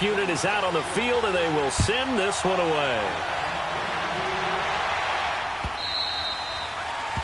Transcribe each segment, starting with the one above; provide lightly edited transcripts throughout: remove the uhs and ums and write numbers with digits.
Unit is out on the field, and they will send this one away.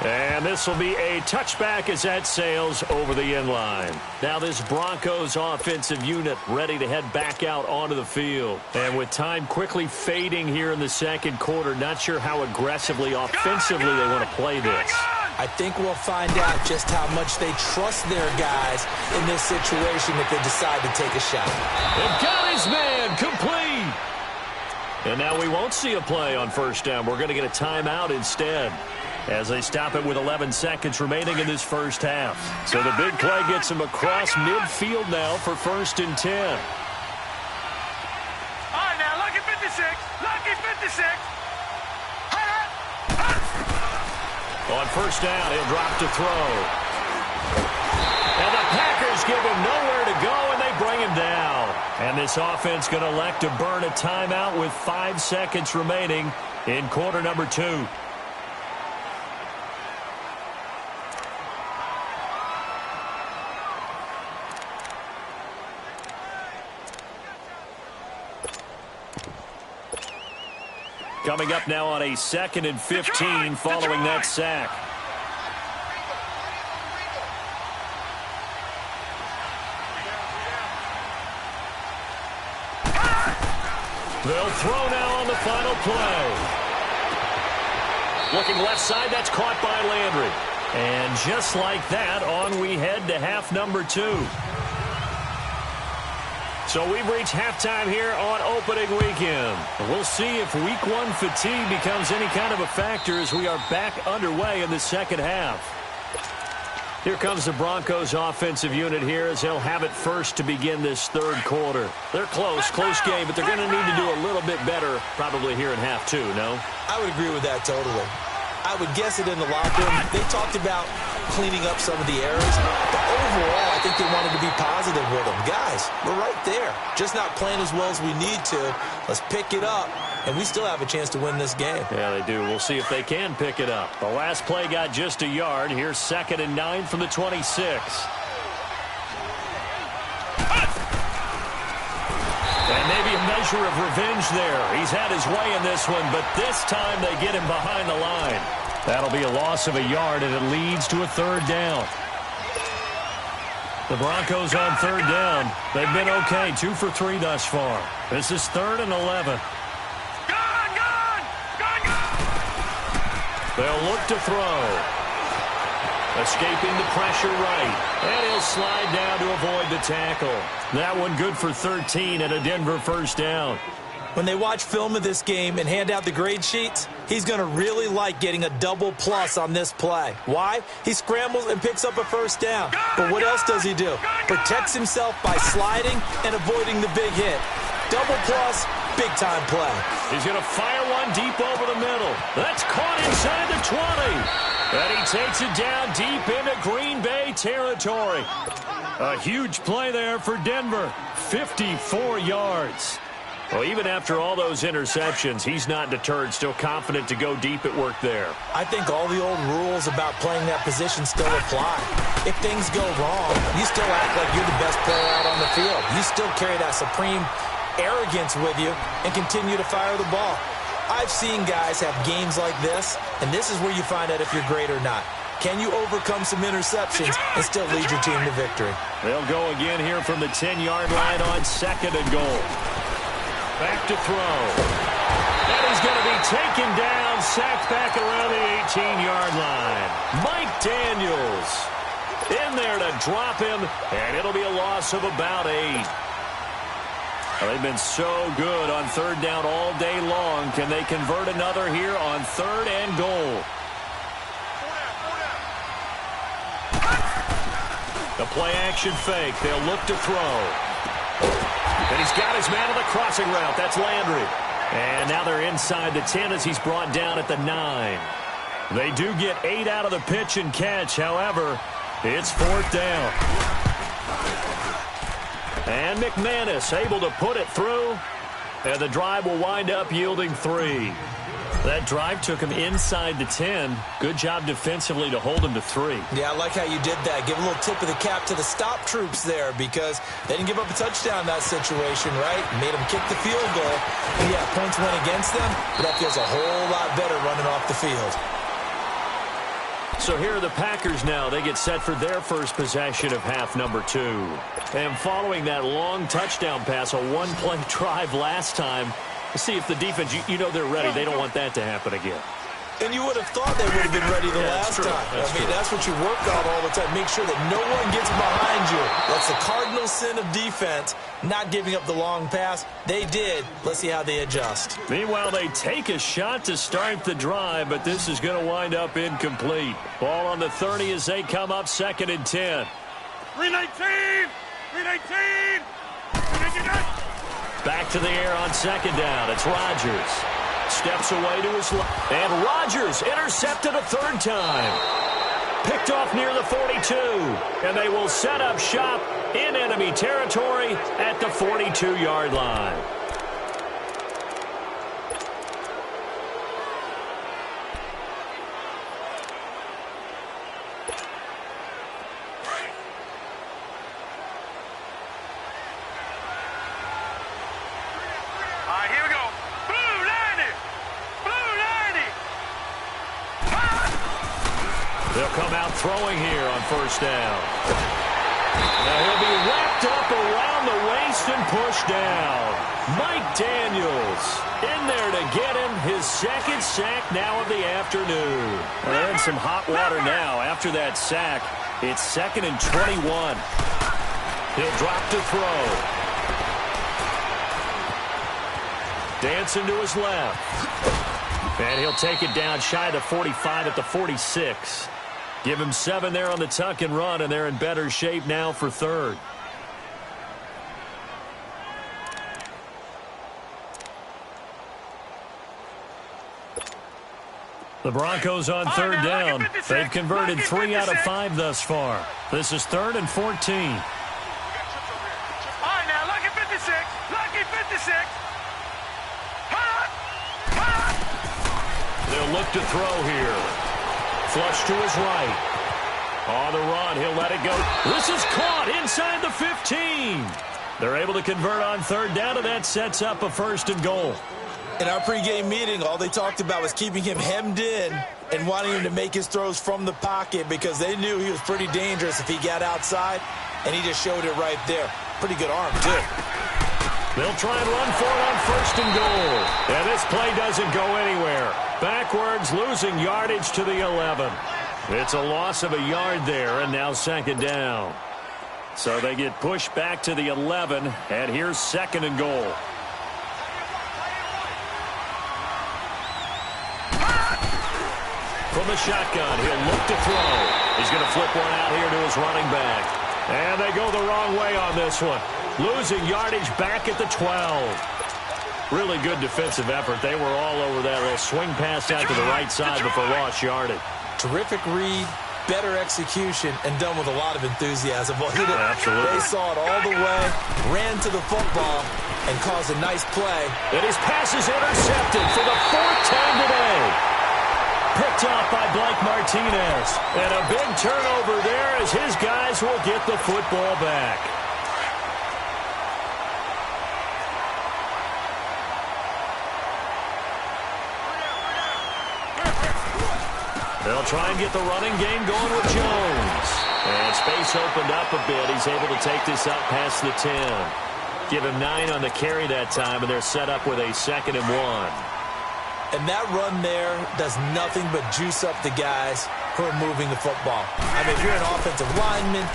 And this will be a touchback as that sails over the end line. Now this Broncos offensive unit ready to head back out onto the field. And with time quickly fading here in the second quarter, not sure how aggressively, offensively they want to play this. I think we'll find out just how much they trust their guys in this situation if they decide to take a shot. They've got his man complete. And now we won't see a play on first down. We're going to get a timeout instead as they stop it with 11 seconds remaining in this first half. So the big play gets him across midfield now for 1st and 10. All right, now, lucky 56. Lucky 56. On first down, he'll drop to throw. And the Packers give him nowhere to go, and they bring him down. And this offense going to elect to burn a timeout with 5 seconds remaining in quarter number 2. Coming up now on a 2nd and 15 following that sack. They'll throw now on the final play. Looking left side, that's caught by Landry. And just like that, on we head to half number 2. So we've reached halftime here on opening weekend. We'll see if week 1 fatigue becomes any kind of a factor as we are back underway in the second half. Here comes the Broncos offensive unit here as they'll have it first to begin this third quarter. They're close game, but they're going to need to do a little bit better probably here in half 2, no? I would agree with that totally. I would guess it in the locker room. They talked about cleaning up some of the errors, but overall, I think they wanted to be positive with them. Guys, we're right there. Just not playing as well as we need to. Let's pick it up, and we still have a chance to win this game. Yeah, they do. We'll see if they can pick it up. The last play got just a yard. Here's 2nd and 9 from the 26. And maybe a measure of revenge there. He's had his way in this one, but this time they get him behind the line. That'll be a loss of a yard, and it leads to a 3rd down. The Broncos on 3rd down. They've been okay, 2 for 3 thus far. This is 3rd and 11. They'll look to throw. Escaping the pressure right. And he'll slide down to avoid the tackle. That one good for 13 and a Denver 1st down. When they watch film of this game and hand out the grade sheets, he's going to really like getting a double plus on this play. Why? He scrambles and picks up a 1st down. But what else does he do? Protects himself by sliding and avoiding the big hit. Double plus, big-time play. He's going to fire one deep over the middle. That's caught inside the 20. And he takes it down deep into Green Bay territory. A huge play there for Denver. 54 yards. Well, even after all those interceptions, he's not deterred, still confident to go deep at work there. I think all the old rules about playing that position still apply. If things go wrong, you still act like you're the best player out on the field. You still carry that supreme arrogance with you and continue to fire the ball. I've seen guys have games like this, and this is where you find out if you're great or not. Can you overcome some interceptions and still lead your team to victory? They'll go again here from the 10-yard line on 2nd and goal. Back to throw. That is going to be taken down, sacked back around the 18-yard line. Mike Daniels in there to drop him, and it'll be a loss of about 8. Well, they've been so good on 3rd down all day long. Can they convert another here on 3rd and goal? The play-action fake. They'll look to throw. And he's got his man on the crossing route. That's Landry. And now they're inside the 10 as he's brought down at the 9. They do get 8 out of the pitch and catch. However, it's 4th down. And McManus able to put it through. And the drive will wind up yielding 3. That drive took him inside the 10. Good job defensively to hold him to 3. Yeah, I like how you did that. Give a little tip of the cap to the stop troops there because they didn't give up a touchdown in that situation, right? Made them kick the field goal. And yeah, points went against them, but that feels a whole lot better running off the field. So here are the Packers now. They get set for their first possession of half number 2. And following that long touchdown pass, a one-play drive last time, see if the defense, you know they're ready. They don't want that to happen again. And you would have thought they would have been ready the last time. That's what you work on all the time. Make sure that no one gets behind you. That's the cardinal sin of defense, not giving up the long pass. They did. Let's see how they adjust. Meanwhile, they take a shot to start the drive, but this is going to wind up incomplete. Ball on the 30 as they come up 2nd and 10. 319! 319! 319! Back to the air on 2nd down. It's Rodgers. Steps away to his left. And Rodgers intercepted a 3rd time. Picked off near the 42. And they will set up shop in enemy territory at the 42-yard line. Throwing here on 1st down. Now he'll be wrapped up around the waist and pushed down. Mike Daniels in there to get him his 2nd sack now of the afternoon. They're in some hot water now. After that sack, it's 2nd and 21. He'll drop to throw. Dancing to his left. And he'll take it down shy of the 45 at the 46. Give him 7 there on the tuck and run, and they're in better shape now for 3rd. The Broncos on 3rd down. They've converted 3 out of 5 thus far. This is 3rd and 14. All right, now, lucky 56. Lucky 56. They'll look to throw here. Flush to his right. On the run, he'll let it go. This is caught inside the 15. They're able to convert on 3rd down, and that sets up a 1st and goal. In our pregame meeting, all they talked about was keeping him hemmed in and wanting him to make his throws from the pocket because they knew he was pretty dangerous if he got outside, and he just showed it right there. Pretty good arm, too. They'll try and run for it on 1st and goal. And this play doesn't go anywhere. Backwards, losing yardage to the 11. It's a loss of a yard there, and now 2nd down. So they get pushed back to the 11, and here's 2nd and goal. From the shotgun, he'll look to throw. He's going to flip one out here to his running back. And they go the wrong way on this one. Losing yardage back at the 12. Really good defensive effort. They were all over that little swing pass out to the right side before lost yardage. Terrific read, better execution, and done with a lot of enthusiasm. Well, absolutely. They saw it all the way, ran to the football, and caused a nice play. And his pass is intercepted for the 4th time today. Picked off by Blake Martinez. And a big turnover there as his guys will get the football back. They'll try and get the running game going with Jones. And space opened up a bit. He's able to take this up past the 10. Give him 9 on the carry that time, and they're set up with a 2nd and 1. And that run there does nothing but juice up the guys who are moving the football. I mean, if you're an offensive lineman,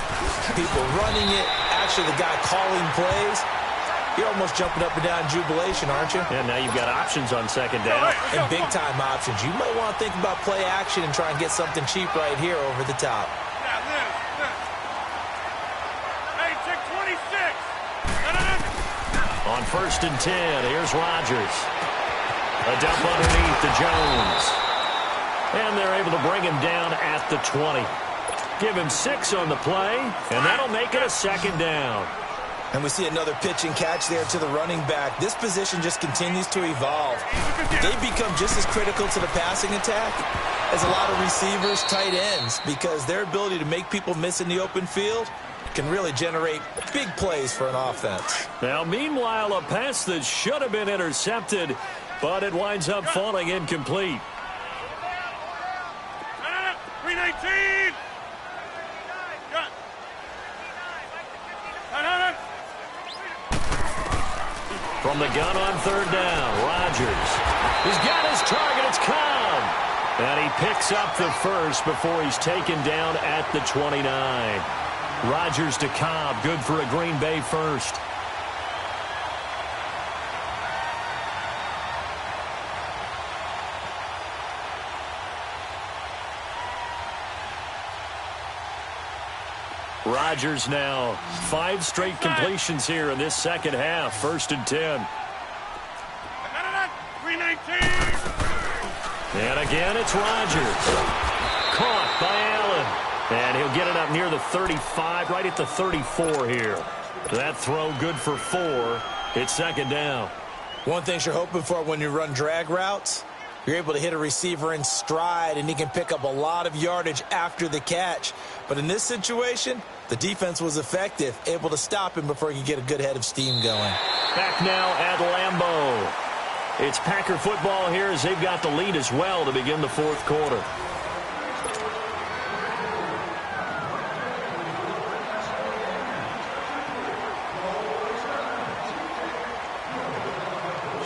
people running it, actually the guy calling plays, you're almost jumping up and down in jubilation, aren't you? And now you've got options on 2nd down. And big-time options. You might want to think about play action and try and get something cheap right here over the top. Hey, check 26. On 1st and 10, here's Rodgers. A dump underneath to Jones. And they're able to bring him down at the 20. Give him 6 on the play, and that'll make it a 2nd down. And we see another pitch and catch there to the running back. This position just continues to evolve. They become just as critical to the passing attack as a lot of receivers, tight ends, because their ability to make people miss in the open field can really generate big plays for an offense. Now, meanwhile, a pass that should have been intercepted, but it winds up falling incomplete. 319. From the gun on third down, Rodgers. He's got his target. It's Cobb. And he picks up the first before he's taken down at the 29. Rodgers to Cobb. Good for a Green Bay first. Rodgers now 5 straight completions here in this second half. 1st and 10. 319. And again, it's Rodgers. Caught by Allen. And he'll get it up near the 35, right at the 34 here. That throw good for 4. It's 2nd down. One thing you're hoping for when you run drag routes, you're able to hit a receiver in stride, and he can pick up a lot of yardage after the catch. But in this situation, the defense was effective, able to stop him before he could get a good head of steam going. Back now at Lambeau. It's Packer football here as they've got the lead as well to begin the 4th quarter.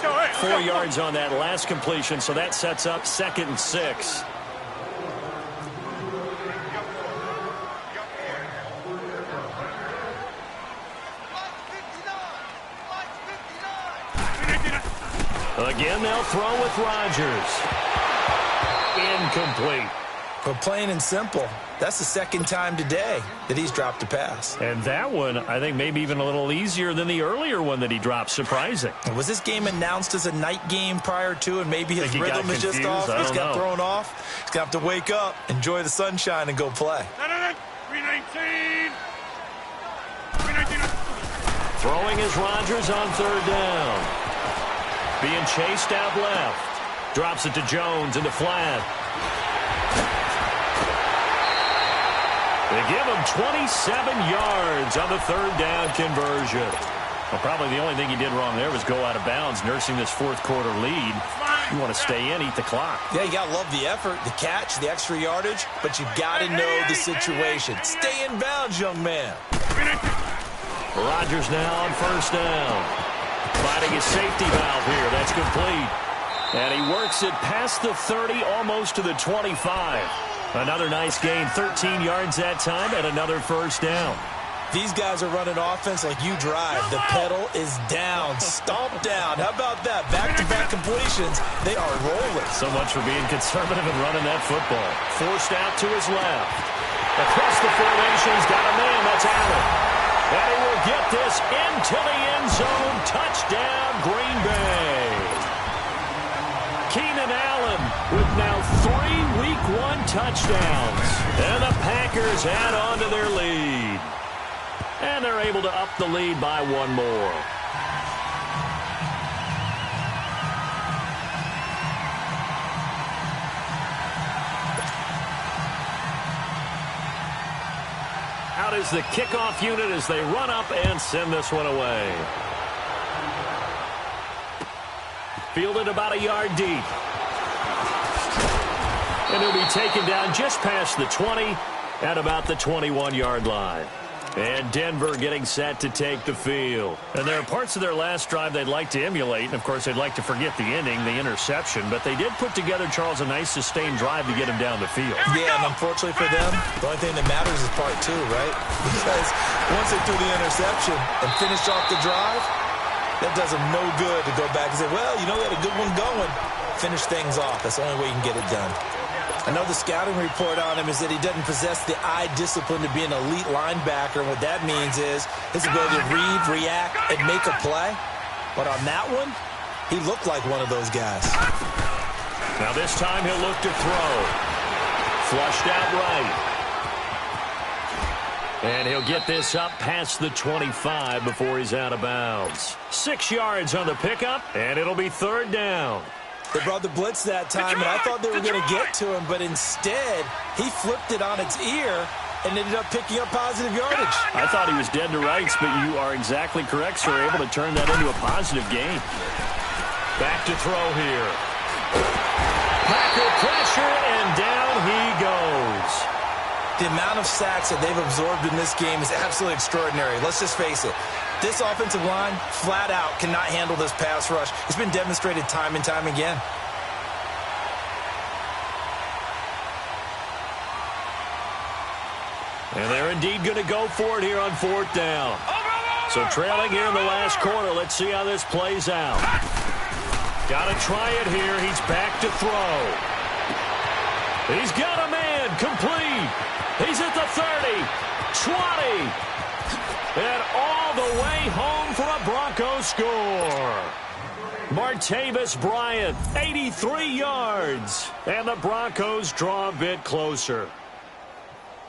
Sure. 4 yards on that last completion, so that sets up 2nd and 6. Again, they'll throw with Rodgers. Incomplete. But plain and simple, that's the 2nd time today that he's dropped a pass. And that one, I think, maybe even a little easier than the earlier one that he dropped. Surprising. Was this game announced as a night game prior to, and maybe his rhythm is just off? He's got thrown off. He's going to have to wake up, enjoy the sunshine, and go play. 319. Throwing is Rodgers on 3rd down. Being chased out left. Drops it to Jones into flat. They give him 27 yards on the 3rd down conversion. Well, probably the only thing he did wrong there was go out of bounds, nursing this 4th quarter lead. You want to stay in, eat the clock. Yeah, you got to love the effort, the catch, the extra yardage, but you got to know the situation. Stay in bounds, young man. Rodgers now on 1st down. Finding his safety valve here. That's complete. And he works it past the 30, almost to the 25. Another nice gain, 13 yards that time, and another 1st down. These guys are running offense like you drive. The pedal is down, stomp down. How about that? Back-to-back completions. They are rolling. So much for being conservative and running that football. Forced out to his left. Across the formation, he's got a man. That's Allen. And he will get this into the end zone. Touchdown, Green Bay. Keenan Allen with now 3 Week 1 touchdowns. And the Packers add on to their lead. And they're able to up the lead by 1 more. Out is the kickoff unit as they run up and send this one away. Fielded about a yard deep. And he'll be taken down just past the 20 at about the 21-yard line. And Denver getting set to take the field. And there are parts of their last drive they'd like to emulate. And, of course, they'd like to forget the ending, the interception. But they did put together, Charles, a nice sustained drive to get him down the field. Yeah, and unfortunately for them, the only thing that matters is part 2, right? Because once they threw the interception and finished off the drive, that does them no good to go back and say, well, you know, we had a good one going. Finish things off. That's the only way you can get it done. I know the scouting report on him is that he doesn't possess the eye discipline to be an elite linebacker. And what that means is his ability to read, react, and make a play. But on that one, he looked like one of those guys. Now this time he'll look to throw. Flushed out right. And he'll get this up past the 25 before he's out of bounds. 6 yards on the pickup, and it'll be third down. They brought the blitz that time, and I thought they were going to get to him, but instead, he flipped it on its ear and ended up picking up positive yardage. I thought he was dead to rights, but you are exactly correct, sir. Able to turn that into a positive gain. Back to throw here. Packer pressure, and down he goes. The amount of sacks that they've absorbed in this game is absolutely extraordinary. Let's just face it. This offensive line, flat out, cannot handle this pass rush. It's been demonstrated time and time again. And they're indeed going to go for it here on fourth down. So trailing here in the last quarter. Let's see how this plays out. Got to try it here. He's back to throw. He's got a man. Complete. He's at the 30, 20, and all the way home for a Broncos score. Martavis Bryant, 83 yards, and the Broncos draw a bit closer.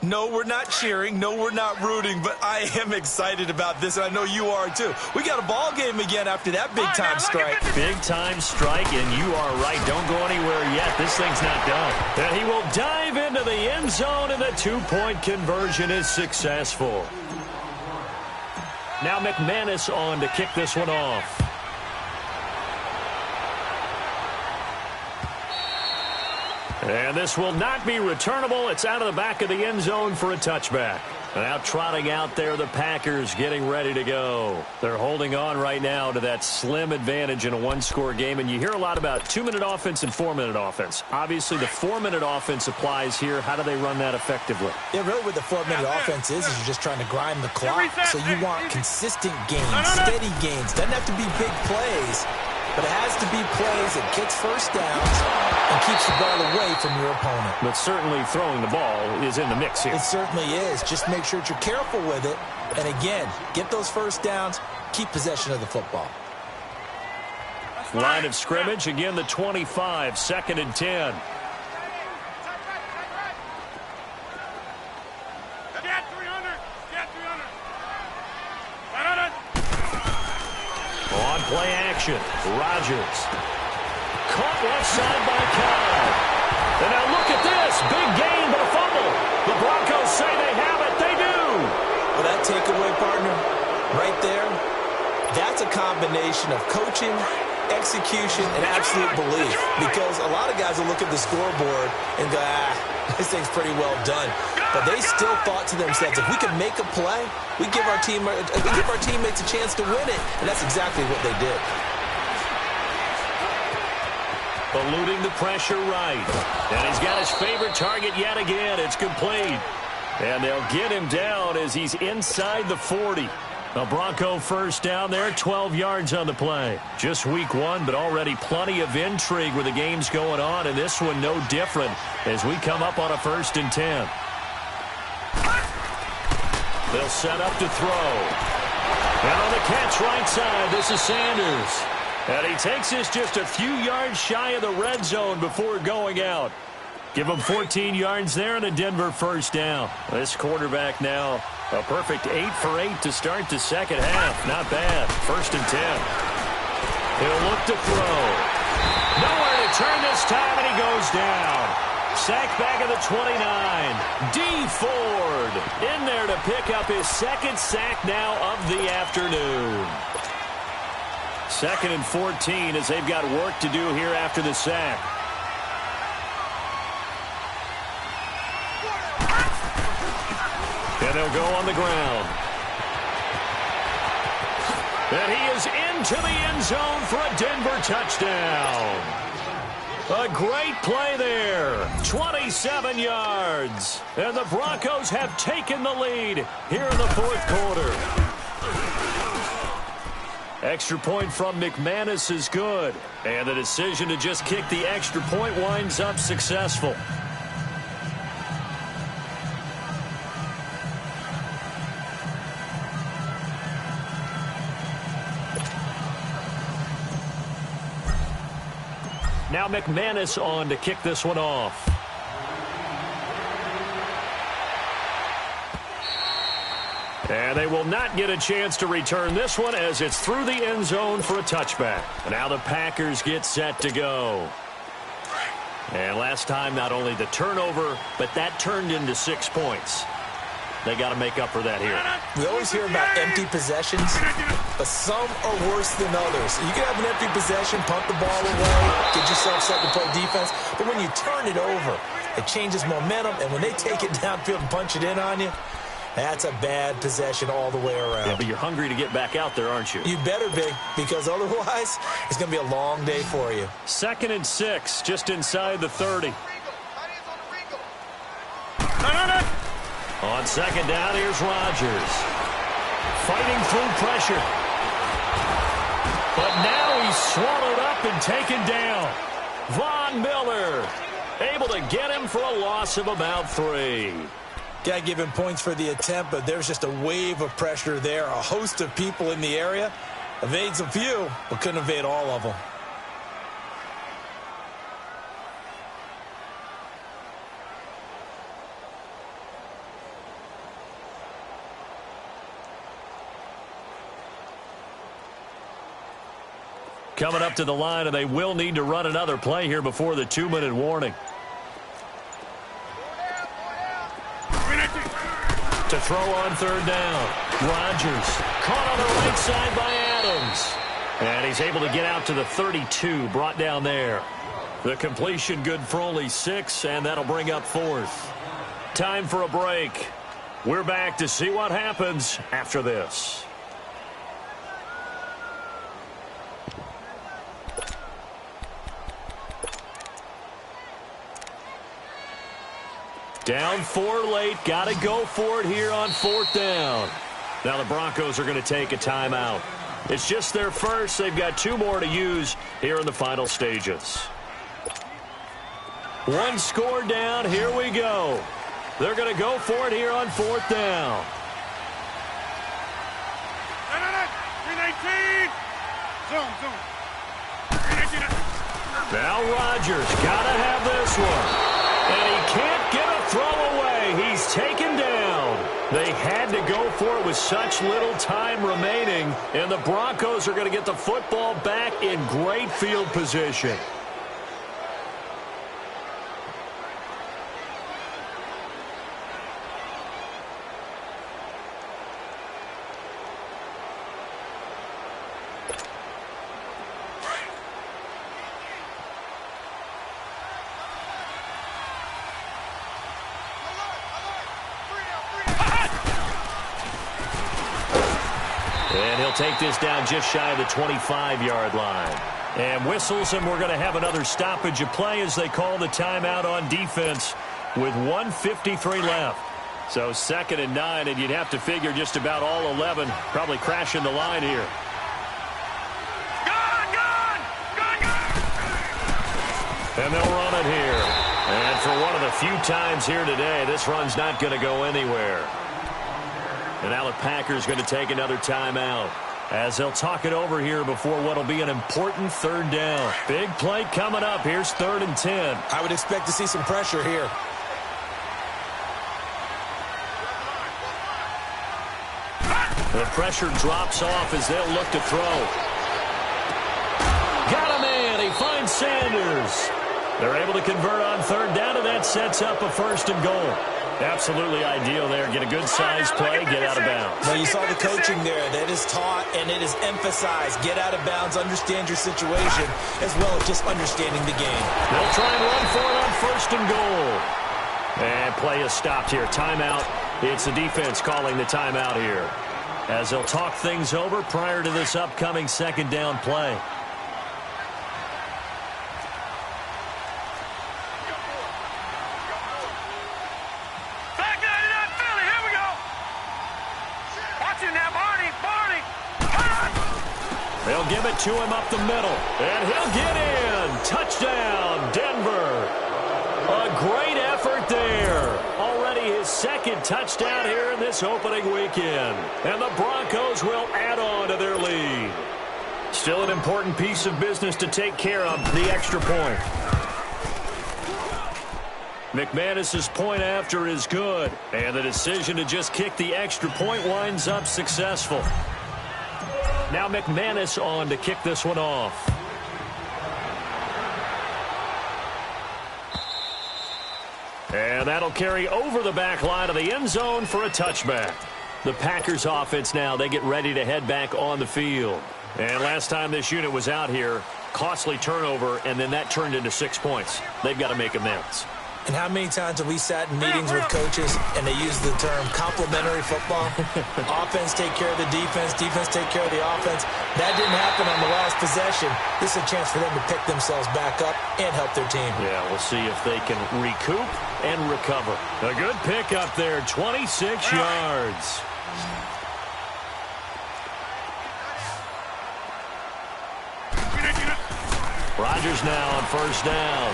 No, we're not cheering. No, we're not rooting, but I am excited about this, and I know you are too. We got a ball game again after that big-time strike. Big-time strike, and you are right. Don't go anywhere yet. This thing's not done. And he will dive into the end zone, and the two-point conversion is successful. Now McManus on to kick this one off. And this will not be returnable. It's out of the back of the end zone for a touchback. Now trotting out there, the Packers getting ready to go. They're holding on right now to that slim advantage in a one-score game. And you hear a lot about 2-minute offense and 4-minute offense. Obviously, the 4-minute offense applies here. How do they run that effectively? Yeah, really what the 4-minute offense is you're just trying to grind the clock. So you want consistent gains, steady gains. Doesn't have to be big plays, but it has to be plays that gets first downs and keeps the ball away from your opponent. But certainly throwing the ball is in the mix here. It certainly is. Just make sure that you're careful with it. And again, get those first downs, keep possession of the football. Line of scrimmage, again the 25, 2nd and 10. On play action, Rodgers. Caught left side by Kyle. And now look at this. Big gain, but a fumble. The Broncos say they have it. They do. Well, that takeaway, partner, right there, that's a combination of coaching, execution, and absolute belief. Because a lot of guys will look at the scoreboard and go, this thing's pretty well done. But they still thought to themselves, if we can make a play, we give our teammates a chance to win it. And that's exactly what they did. Eluding the pressure right. And he's got his favorite target yet again. It's complete. And they'll get him down as he's inside the 40. A Bronco first down there, 12 yards on the play. Just week one, but already plenty of intrigue with the games going on, and this one no different as we come up on a 1st and 10. They'll set up to throw. And on the catch right side, this is Sanders. And he takes this just a few yards shy of the red zone before going out. Give him 14 yards there and a Denver first down. This quarterback now a perfect 8 for 8 to start the second half. Not bad. 1st and 10. He'll look to throw. Nowhere to turn this time, and he goes down. Sacked back at the 29. D. Ford in there to pick up his 2nd sack now of the afternoon. 2nd and 14 as they've got work to do here after the sack. And they'll go on the ground. And he is into the end zone for a Denver touchdown. A great play there. 27 yards. And the Broncos have taken the lead here in the 4th quarter. Extra point from McManus is good. And the decision to just kick the extra point winds up successful. Now McManus on to kick this one off. And they will not get a chance to return this one as it's through the end zone for a touchback. And now the Packers get set to go. And last time, not only the turnover, but that turned into 6 points. They got to make up for that here. We always hear about empty possessions, but some are worse than others. You can have an empty possession, punt the ball away, get yourself set to play defense, but when you turn it over, it changes momentum, and when they take it downfield and punch it in on you, that's a bad possession all the way around. Yeah, but you're hungry to get back out there, aren't you? You better be, because otherwise, it's going to be a long day for you. 2nd and 6, just inside the 30. On 2nd down, here's Rodgers. Fighting through pressure. But now he's swallowed up and taken down. Von Miller able to get him for a loss of about 3. Got to give him points for the attempt, but there's just a wave of pressure there. A host of people in the area. Evades a few, but couldn't evade all of them. Coming up to the line, and they will need to run another play here before the 2-minute warning. To throw on 3rd down. Rodgers caught on the right side by Adams. And he's able to get out to the 32, brought down there. The completion good for only 6, and that'll bring up 4th. Time for a break. We're back to see what happens after this. Down 4 late. Got to go for it here on 4th down. Now the Broncos are going to take a timeout. It's just their first. They've got 2 more to use here in the final stages. 1 score down. Here we go. They're going to go for it here on 4th down. 319. Zone. Now Rodgers got to have this one. And he can't get a throw away. He's taken down. They had to go for it with such little time remaining. And the Broncos are going to get the football back in great field position. Take this down just shy of the 25-yard line. And whistles, and we're going to have another stoppage of play as they call the timeout on defense with 1:53 left. So 2nd and 9, and you'd have to figure just about all 11 probably crashing the line here. Gone! And they'll run it here. And for one of the few times here today, this run's not going to go anywhere. And now the Packers going to take another timeout as they'll talk it over here before what will be an important 3rd down. Big play coming up. Here's 3rd and 10. I would expect to see some pressure here. The pressure drops off as they'll look to throw. Got a man. He finds Sanders. They're able to convert on 3rd down, and that sets up a 1st and goal. Absolutely ideal there. Get a good size play, get out of bounds. Well, you saw the coaching there. That is taught and it is emphasized. Get out of bounds, understand your situation, as well as just understanding the game. They'll try and run for it on 1st and goal. And play is stopped here. Timeout. It's the defense calling the timeout here, as they'll talk things over prior to this upcoming 2nd down play. They'll give it to him up the middle, and he'll get in. Touchdown, Denver. A great effort there. Already his 2nd touchdown here in this opening weekend. And the Broncos will add on to their lead. Still an important piece of business to take care of, the extra point. McManus's point after is good, and the decision to just kick the extra point winds up successful. Now McManus on to kick this one off. And that'll carry over the back line of the end zone for a touchback. The Packers offense now, they get ready to head back on the field. And last time this unit was out here, costly turnover, and then that turned into 6 points. They've got to make amends. And how many times have we sat in meetings with coaches and they use the term complementary football? Offense take care of the defense, defense take care of the offense. That didn't happen on the last possession. This is a chance for them to pick themselves back up and help their team. Yeah, we'll see if they can recoup and recover. A good pick up there, 26 yards. Rodgers now on first down.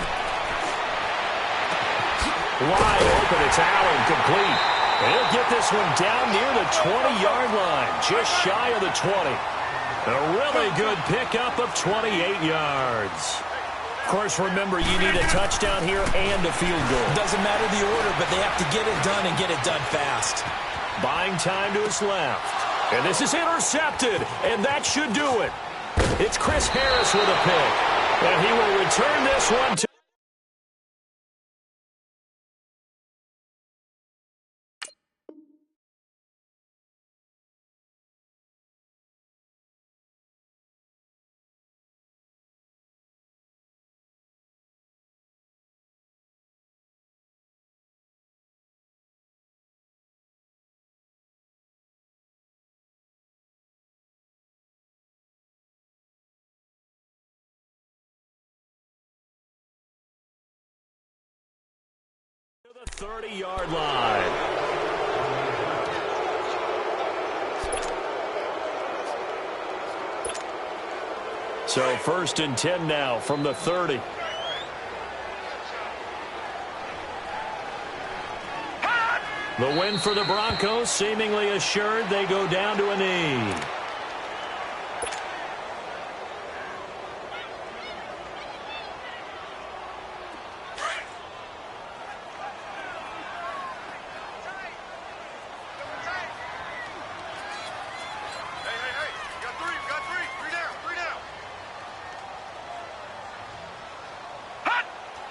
Wide open, it's Allen, complete. And he'll get this one down near the 20-yard line, just shy of the 20. A really good pickup of 28 yards. Of course, remember, you need a touchdown here and a field goal. Doesn't matter the order, but they have to get it done and get it done fast. Buying time to his left. And this is intercepted, and that should do it. It's Chris Harris with a pick. And he will return this one to the 30-yard line. So 1st and 10 now from the 30. The win for the Broncos seemingly assured. They go down to a knee.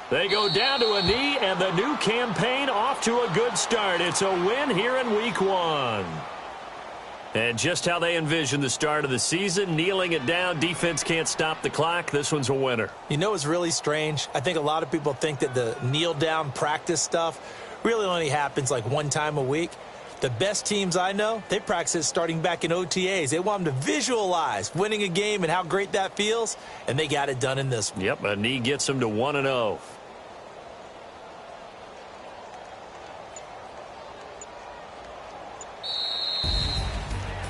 They go down to a knee, and the new campaign off to a good start. It's a win here in Week 1. And just how they envision the start of the season, kneeling it down, defense can't stop the clock. This one's a winner. You know what's really strange? I think a lot of people think that the kneel-down practice stuff really only happens like one time a week. The best teams I know, they practice it starting back in OTAs. They want them to visualize winning a game and how great that feels, and they got it done in this one. Yep, a knee gets them to 1-0.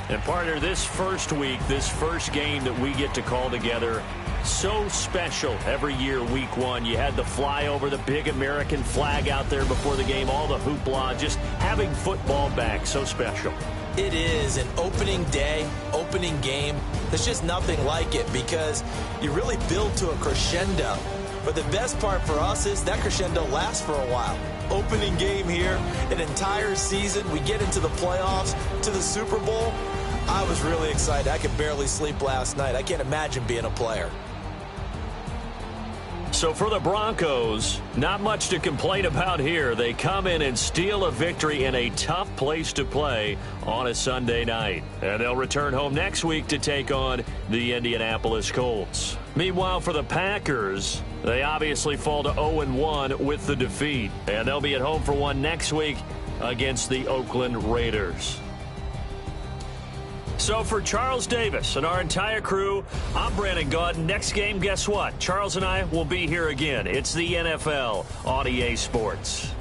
And partner, this first week, this first game that we get to call together, so special every year, Week 1. You had the flyover, the big American flag out there before the game, all the hoopla, just having football back, so special. It is an opening day, opening game. There's just nothing like it because you really build to a crescendo. But the best part for us is that crescendo lasts for a while. Opening game here, an entire season. We get into the playoffs, to the Super Bowl. I was really excited. I could barely sleep last night. I can't imagine being a player. So for the Broncos, not much to complain about here. They come in and steal a victory in a tough place to play on a Sunday night. And they'll return home next week to take on the Indianapolis Colts. Meanwhile, for the Packers, they obviously fall to 0-1 with the defeat. And they'll be at home for one next week against the Oakland Raiders. So for Charles Davis and our entire crew, I'm Brandon Gaudin. Next game, guess what? Charles and I will be here again. It's the NFL on EA Sports.